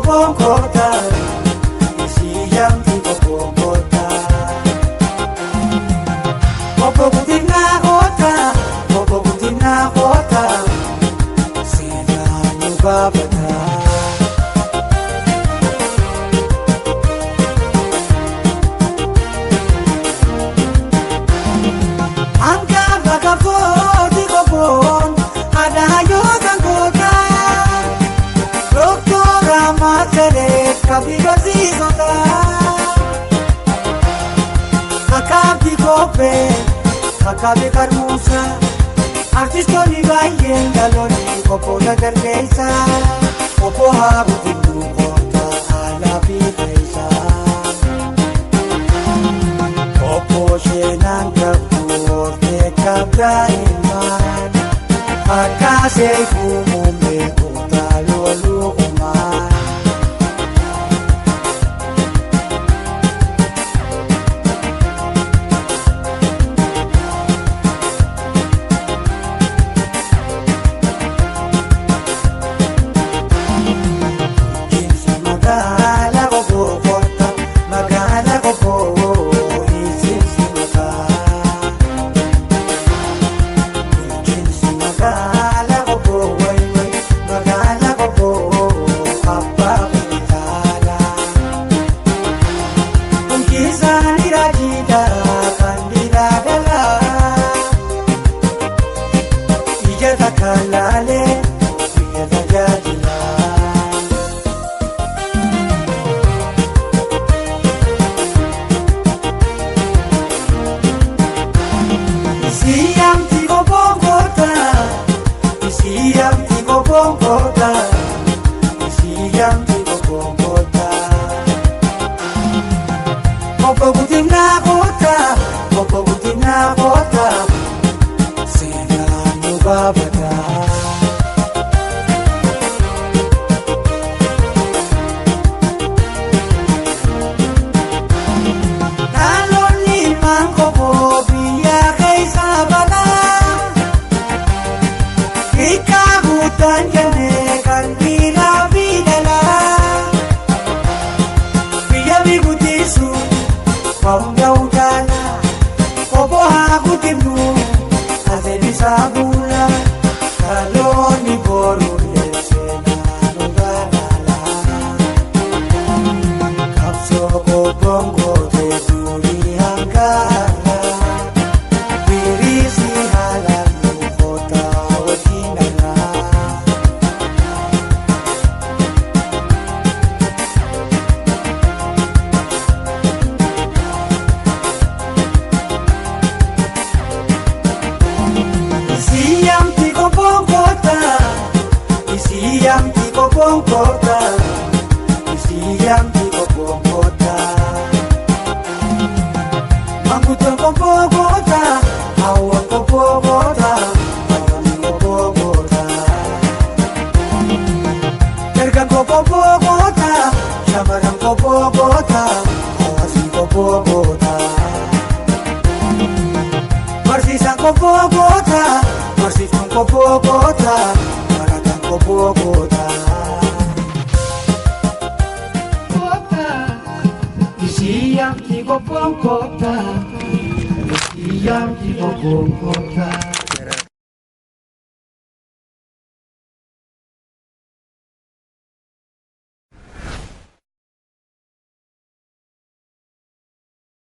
bongkota, siyang tigo bongkota. Opo kutina kota, sila nubabata. Angka bakapo tigo bon, ada hayotan kota. Kabiga zizota Akabi kope Akabi karmusa Artistoni bayen galoni Kopo na gargesa Kopo habu tindu kota Alabi kaisa Kopo shenang kapur Tekabda iman Akase kumumbe Kota lulu uman Kalale, biasa jadilah. Siang tigo bongkota, siang tigo bongkota, siang tigo bongkota. Kopo butina kota, sila nubabata. Sabula kaloni boru lesena nuganala kapso ko bongo te duri hangara birisi halan kota wakinala Siang tigo bongkota, siang tigo bongkota, siang tigo bongkota. Mangkutan ko Bogota, awan ko Bogota, ayam ko Bogota. Tergan ko Bogota, samaran ko Bogota, awasin ko Bogota. Marsisan ko Bogota, Marsifan ko Bogota, Maratan ko Bogota. Isiyang tigo Bogota, isiyang tigo Bogota.